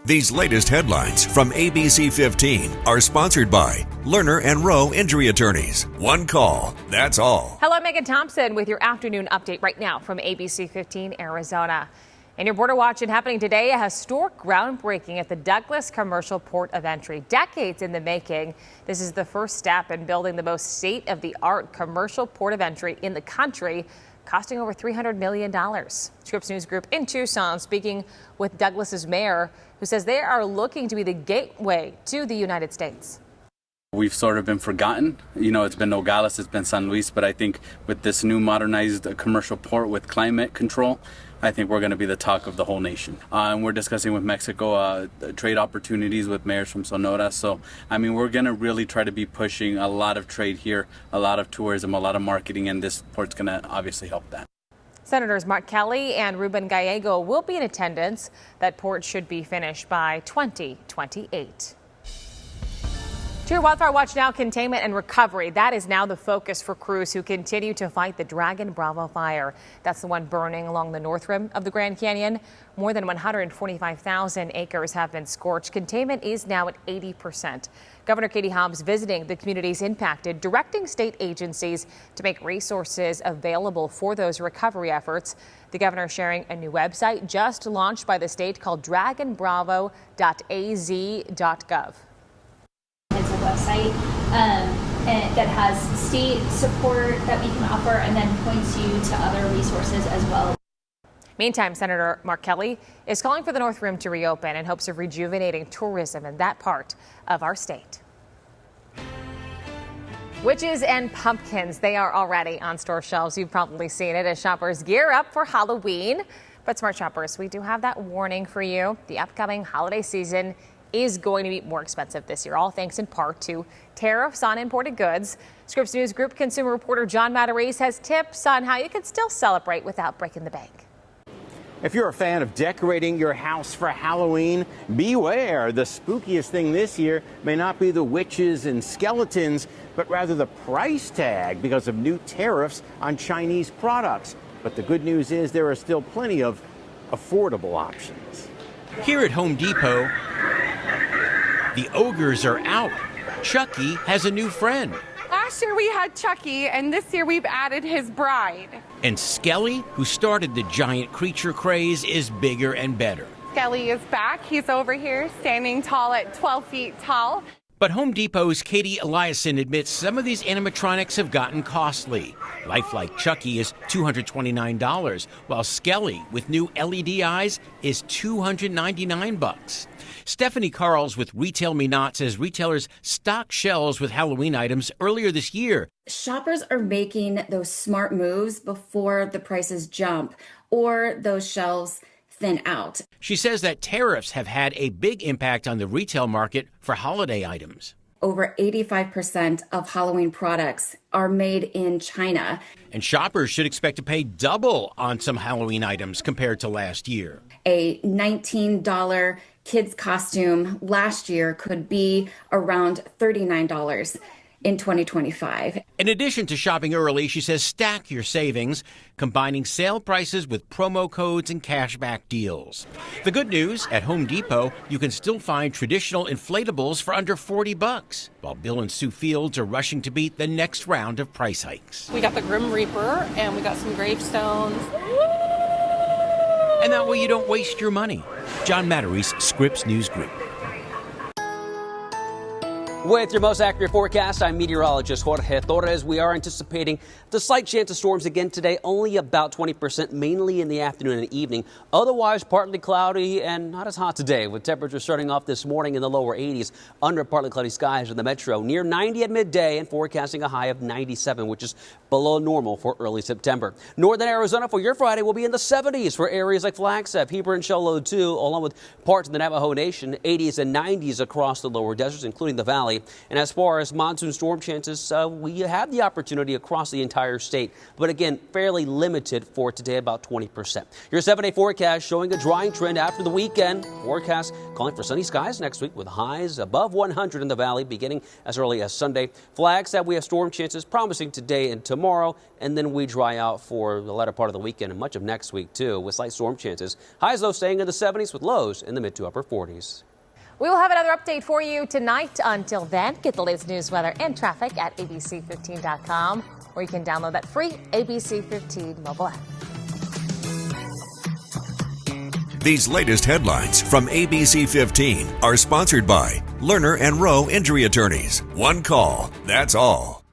These latest headlines from ABC15 are sponsored by Lerner and Rowe Injury Attorneys. One call, that's all. Hello, Megan Thompson with your afternoon update right now from ABC15 Arizona. In your Border Watch and happening today, a historic groundbreaking at the Douglas Commercial Port of Entry. Decades in the making, this is the first step in building the most state-of-the-art commercial port of entry in the country, costing over $300 million. Scripps News Group in Tucson speaking with Douglas's mayor, who says they are looking to be the gateway to the United States. We've sort of been forgotten. You know, it's been Nogales, it's been San Luis, but I think with this new modernized commercial port with climate control, I think we're going to be the talk of the whole nation. And we're discussing with Mexico trade opportunities with mayors from Sonora. So, I mean, we're going to really try to be pushing a lot of trade here, a lot of tourism, a lot of marketing, and this port's going to obviously help that. Senators Mark Kelly and Ruben Gallego will be in attendance. That port should be finished by 2028. To your Wildfire Watch now, containment and recovery. That is now the focus for crews who continue to fight the Dragon Bravo fire. That's the one burning along the north rim of the Grand Canyon. More than 145,000 acres have been scorched. Containment is now at 80%. Governor Katie Hobbs visiting the communities impacted, directing state agencies to make resources available for those recovery efforts. The governor sharing a new website just launched by the state called dragonbravo.az.gov. It's a website and that has state support that we can offer and then points you to other resources as well. Meantime, Senator Mark Kelly is calling for the North Rim to reopen in hopes of rejuvenating tourism in that part of our state. Witches and pumpkins, they are already on store shelves. You've probably seen it as shoppers gear up for Halloween. But smart shoppers, we do have that warning for you. The upcoming holiday season is going to be more expensive this year, all thanks in part to tariffs on imported goods. Scripps News Group consumer reporter John Matarese has tips on how you can still celebrate without breaking the bank. If you're a fan of decorating your house for Halloween, beware. The spookiest thing this year may not be the witches and skeletons, but rather the price tag because of new tariffs on Chinese products. But the good news is there are still plenty of affordable options. Here at Home Depot, the ogres are out. Chucky has a new friend. Last year we had Chucky, and this year we've added his bride. And Skelly, who started the giant creature craze, is bigger and better. Skelly is back. He's over here standing tall at 12 feet tall. But Home Depot's Katie Eliason admits some of these animatronics have gotten costly. Lifelike Chucky is $229, while Skelly with new LED eyes is $299. Stephanie Carls with Retail Me Not says retailers stocked shelves with Halloween items earlier this year. Shoppers are making those smart moves before the prices jump or those shelves thin out. She says that tariffs have had a big impact on the retail market for holiday items. Over 85% of Halloween products are made in China. And shoppers should expect to pay double on some Halloween items compared to last year. A $19 kids costume last year could be around $39 in 2025. In addition to shopping early, she says stack your savings, combining sale prices with promo codes and cashback deals. The good news, at Home Depot, you can still find traditional inflatables for under $40, while Bill and Sue Fields are rushing to beat the next round of price hikes. We got the Grim Reaper, and we got some gravestones. And that way you don't waste your money. John Matarese, Scripps News Group. With your most accurate forecast, I'm meteorologist Jorge Torres. We are anticipating the slight chance of storms again today, only about 20%, mainly in the afternoon and evening. Otherwise, partly cloudy and not as hot today, with temperatures starting off this morning in the lower 80s under partly cloudy skies in the metro, near 90 at midday and forecasting a high of 97, which is below normal for early September. Northern Arizona for your Friday will be in the 70s for areas like Flagstaff, Heber, and Show Low, too, along with parts of the Navajo Nation, 80s and 90s across the lower deserts, including the valley. Valley. And as far as monsoon storm chances, we have the opportunity across the entire state. But again, fairly limited for today, about 20%. Your 7-day forecast showing a drying trend after the weekend. Forecast calling for sunny skies next week with highs above 100 in the valley beginning as early as Sunday. Flags that we have storm chances promising today and tomorrow. And then we dry out for the latter part of the weekend and much of next week, too, with slight storm chances. Highs, though, staying in the 70s with lows in the mid to upper 40s. We will have another update for you tonight. Until then, get the latest news, weather, and traffic at ABC15.com, or you can download that free ABC15 mobile app. These latest headlines from ABC15 are sponsored by Lerner and Rowe Injury Attorneys. One call, that's all.